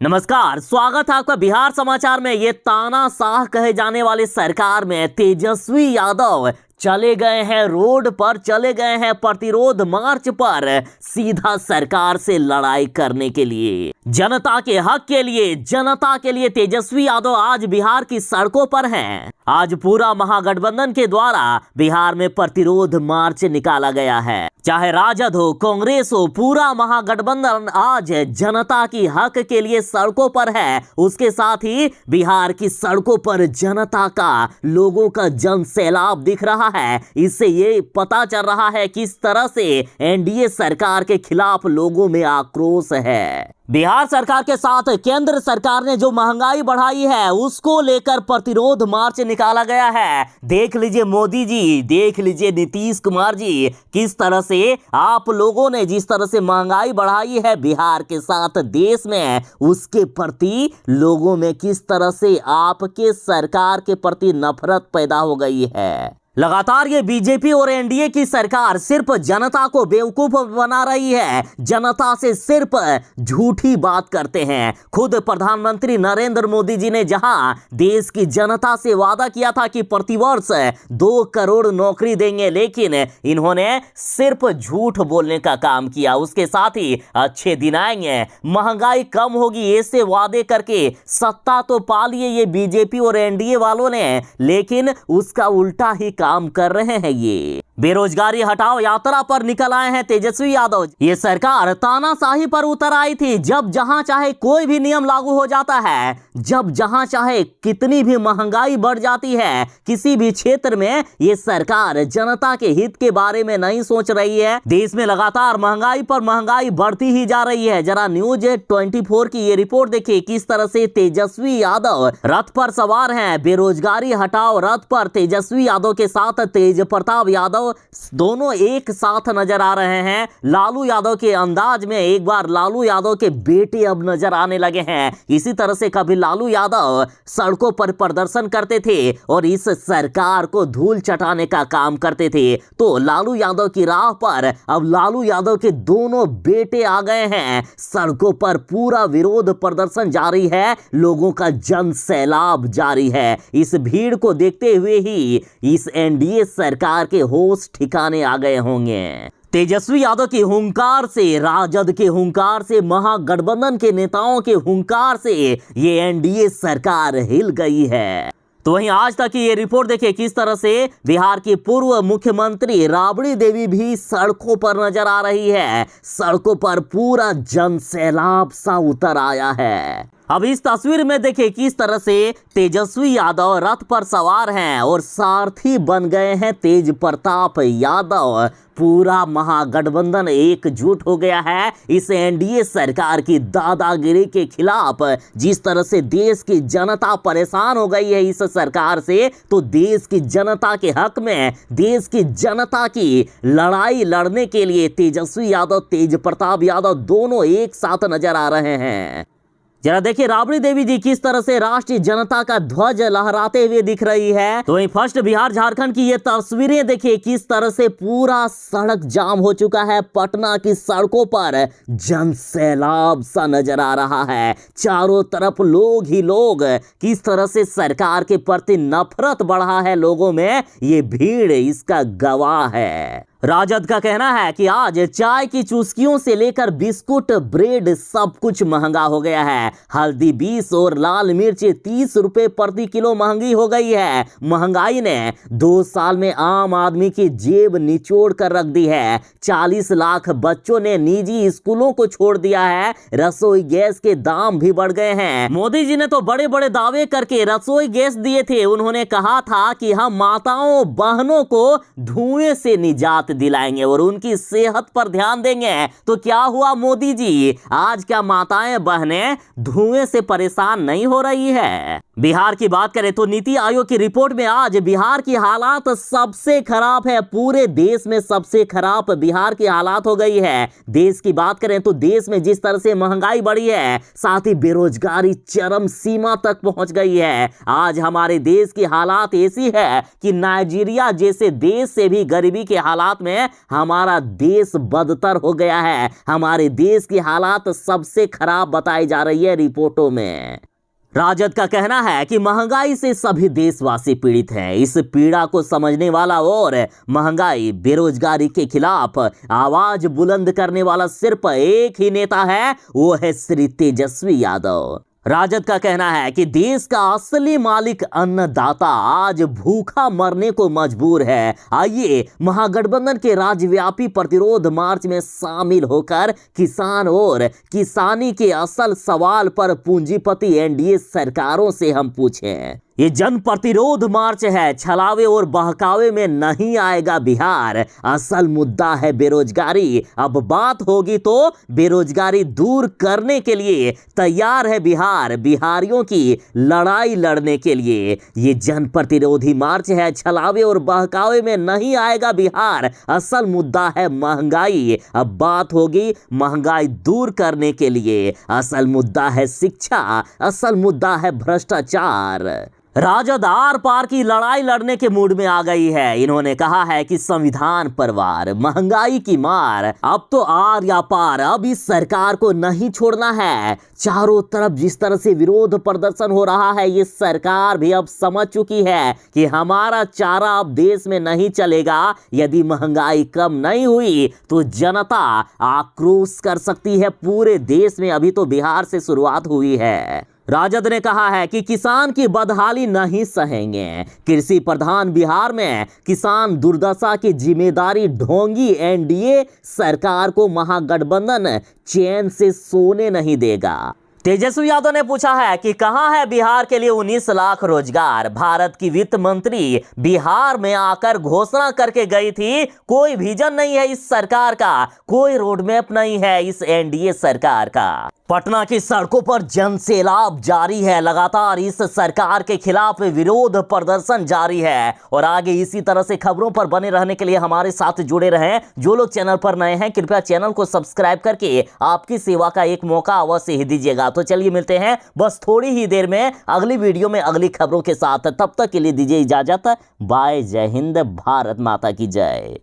नमस्कार, स्वागत है आपका बिहार समाचार में। ये तानाशाह कहे जाने वाली सरकार में तेजस्वी यादव चले गए हैं रोड पर, चले गए हैं प्रतिरोध मार्च पर, सीधा सरकार से लड़ाई करने के लिए, जनता के हक के लिए, जनता के लिए तेजस्वी यादव आज बिहार की सड़कों पर हैं। आज पूरा महागठबंधन के द्वारा बिहार में प्रतिरोध मार्च निकाला गया है। चाहे राजद हो, कांग्रेस हो, पूरा महागठबंधन आज जनता की हक के लिए सड़कों पर है। उसके साथ ही बिहार की सड़कों पर जनता का, लोगों का जन सैलाब दिख रहा है। इससे ये पता चल रहा है किस तरह से एनडीए सरकार के खिलाफ लोगों में आक्रोश है। बिहार सरकार के साथ केंद्र सरकार ने जो महंगाई बढ़ाई है उसको लेकर प्रतिरोध मार्च निकाला गया है। देख लीजिए मोदी जी, देख लीजिए नीतीश कुमार जी, किस तरह से आप लोगों ने जिस तरह से महंगाई बढ़ाई है बिहार के साथ देश में, उसके प्रति लोगों में किस तरह से आपके सरकार के प्रति नफरत पैदा हो गई है। लगातार ये बीजेपी और एनडीए की सरकार सिर्फ जनता को बेवकूफ बना रही है, जनता से सिर्फ झूठी बात करते हैं। खुद प्रधानमंत्री नरेंद्र मोदी जी ने जहां देश की जनता से वादा किया था कि प्रतिवर्ष 2 करोड़ नौकरी देंगे, लेकिन इन्होंने सिर्फ झूठ बोलने का काम किया। उसके साथ ही अच्छे दिन आएंगे, महंगाई कम होगी, ऐसे वादे करके सत्ता तो पा लिए ये बीजेपी और एनडीए वालों ने, लेकिन उसका उल्टा ही काम कर रहे हैं। ये बेरोजगारी हटाओ यात्रा पर निकल आए हैं तेजस्वी यादव। ये सरकार तानाशाही पर उतर आई थी। जब जहां चाहे कोई भी नियम लागू हो जाता है, जब जहां चाहे कितनी भी महंगाई बढ़ जाती है, किसी भी क्षेत्र में ये सरकार जनता के हित के बारे में नहीं सोच रही है। देश में लगातार महंगाई पर महंगाई बढ़ती ही जा रही है। जरा न्यूज 24 की ये रिपोर्ट देखिए, किस तरह से तेजस्वी यादव रथ पर सवार हैं। बेरोजगारी हटाओ रथ पर तेजस्वी यादव के साथ तेज प्रताप यादव दोनों एक साथ नजर आ रहे हैं। लालू यादव के अंदाज में एक बार लालू यादव के बेटे अब नजर आने लगे हैं। इसी तरह से कभी लालू यादव सड़कों पर प्रदर्शन करते थे और इस सरकार को धूल चटाने का काम करते थे, तो लालू यादव की राह पर अब लालू यादव के दोनों बेटे आ गए हैं। सड़कों पर पूरा विरोध प्रदर्शन जारी है, लोगों का जन सैलाब जारी है। इस भीड़ को देखते हुए ही इस एनडीए सरकार के होश ठिकाने आ गए होंगे। तेजस्वी यादव की हुंकार से, राजद के हुंकार से, महागठबंधन के नेताओं के हुंकार से ये एनडीए सरकार हिल गई है। तो वहीं आज तक की ये रिपोर्ट देखिए, किस तरह से बिहार की पूर्व मुख्यमंत्री राबड़ी देवी भी सड़कों पर नजर आ रही है। सड़कों पर पूरा जन सैलाब सा उतर आया है। अब इस तस्वीर में देखिए किस तरह से तेजस्वी यादव रथ पर सवार हैं और सारथी बन गए हैं तेज प्रताप यादव। पूरा महागठबंधन एकजुट हो गया है इस एनडीए सरकार की दादागिरी के खिलाफ। जिस तरह से देश की जनता परेशान हो गई है इस सरकार से, तो देश की जनता के हक में, देश की जनता की लड़ाई लड़ने के लिए तेजस्वी यादव, तेज प्रताप यादव दोनों एक साथ नजर आ रहे हैं। जरा देखिए राबड़ी देवी जी किस तरह से राष्ट्रीय जनता का ध्वज लहराते हुए दिख रही है। तो वहीं फर्स्ट बिहार झारखंड की ये तस्वीरें देखिए, किस तरह से पूरा सड़क जाम हो चुका है। पटना की सड़कों पर जन सैलाब सा नजर आ रहा है, चारों तरफ लोग ही लोग। किस तरह से सरकार के प्रति नफरत बढ़ा है लोगों में, ये भीड़ इसका गवाह है। राजद का कहना है कि आज चाय की चुस्कियों से लेकर बिस्कुट, ब्रेड सब कुछ महंगा हो गया है। हल्दी 20 और लाल मिर्च 30 रुपए प्रति किलो महंगी हो गई है। महंगाई ने 2 साल में आम आदमी की जेब निचोड़ कर रख दी है। 40 लाख बच्चों ने निजी स्कूलों को छोड़ दिया है। रसोई गैस के दाम भी बढ़ गए हैं। मोदी जी ने तो बड़े बड़े दावे करके रसोई गैस दिए थे। उन्होंने कहा था कि हम माताओं बहनों को धुएं से निजात दिलाएंगे और उनकी सेहत पर ध्यान देंगे। तो क्या हुआ मोदी जी, आज क्या माताएं बहनें धुएं से परेशान नहीं हो रही है? बिहार की बात करें तो नीति आयोग की रिपोर्ट में आज बिहार की हालात सबसे खराब है। पूरे देश में सबसे खराब बिहार की हालात हो गई है। देश की बात करें तो देश में जिस तरह से महंगाई बढ़ी है, साथ ही बेरोजगारी चरम सीमा तक पहुंच गई है। आज हमारे देश की हालात ऐसी है कि नाइजीरिया जैसे देश से भी गरीबी के हालात में हमारा देश बदतर हो गया है। हमारे देश की हालात सबसे खराब बताई जा रही है रिपोर्टों में। राजद का कहना है कि महंगाई से सभी देशवासी पीड़ित हैं। इस पीड़ा को समझने वाला और महंगाई बेरोजगारी के खिलाफ आवाज बुलंद करने वाला सिर्फ एक ही नेता है, वो है श्री तेजस्वी यादव। राजद का कहना है कि देश का असली मालिक अन्नदाता आज भूखा मरने को मजबूर है। आइए महागठबंधन के राज्यव्यापी प्रतिरोध मार्च में शामिल होकर किसान और किसानी के असल सवाल पर पूंजीपति एनडीए सरकारों से हम पूछें। ये जन प्रतिरोध मार्च है, छलावे और बहकावे में नहीं आएगा बिहार। असल मुद्दा है बेरोजगारी। अब बात होगी तो बेरोजगारी दूर करने के लिए तैयार है बिहार, बिहारियों की लड़ाई लड़ने के लिए। ये जन प्रतिरोधी मार्च है, छलावे और बहकावे में नहीं आएगा बिहार। असल मुद्दा है महंगाई। अब बात होगी महंगाई दूर करने के लिए। असल मुद्दा है शिक्षा, असल मुद्दा है भ्रष्टाचार। राजद आर पार की लड़ाई लड़ने के मूड में आ गई है। इन्होंने कहा है कि संविधान पर वार, महंगाई की मार, अब तो आर या पार, अब इस सरकार को नहीं छोड़ना है। चारों तरफ जिस तरह से विरोध प्रदर्शन हो रहा है, ये सरकार भी अब समझ चुकी है कि हमारा चारा अब देश में नहीं चलेगा। यदि महंगाई कम नहीं हुई तो जनता आक्रोश कर सकती है पूरे देश में। अभी तो बिहार से शुरुआत हुई है। राजद ने कहा है कि किसान की बदहाली नहीं सहेंगे। कृषि प्रधान बिहार में किसान दुर्दशा की जिम्मेदारी ढोंगी एनडीए सरकार को महागठबंधन चैन से सोने नहीं देगा। तेजस्वी यादव ने पूछा है कि कहां है बिहार के लिए 19 लाख रोजगार। भारत की वित्त मंत्री बिहार में आकर घोषणा करके गई थी। कोई विजन नहीं है इस सरकार का, कोई रोड मैप नहीं है इस एनडीए सरकार का। पटना की सड़कों पर जनसैलाब जारी है। लगातार इस सरकार के खिलाफ विरोध प्रदर्शन जारी है। और आगे इसी तरह से खबरों पर बने रहने के लिए हमारे साथ जुड़े रहें। जो लोग चैनल पर नए हैं कृपया चैनल को सब्सक्राइब करके आपकी सेवा का एक मौका अवश्य ही दीजिएगा। तो चलिए मिलते हैं बस थोड़ी ही देर में अगली वीडियो में अगली खबरों के साथ। तब तक के लिए दीजिए इजाजत। बाय। जय हिंद। भारत माता की जय।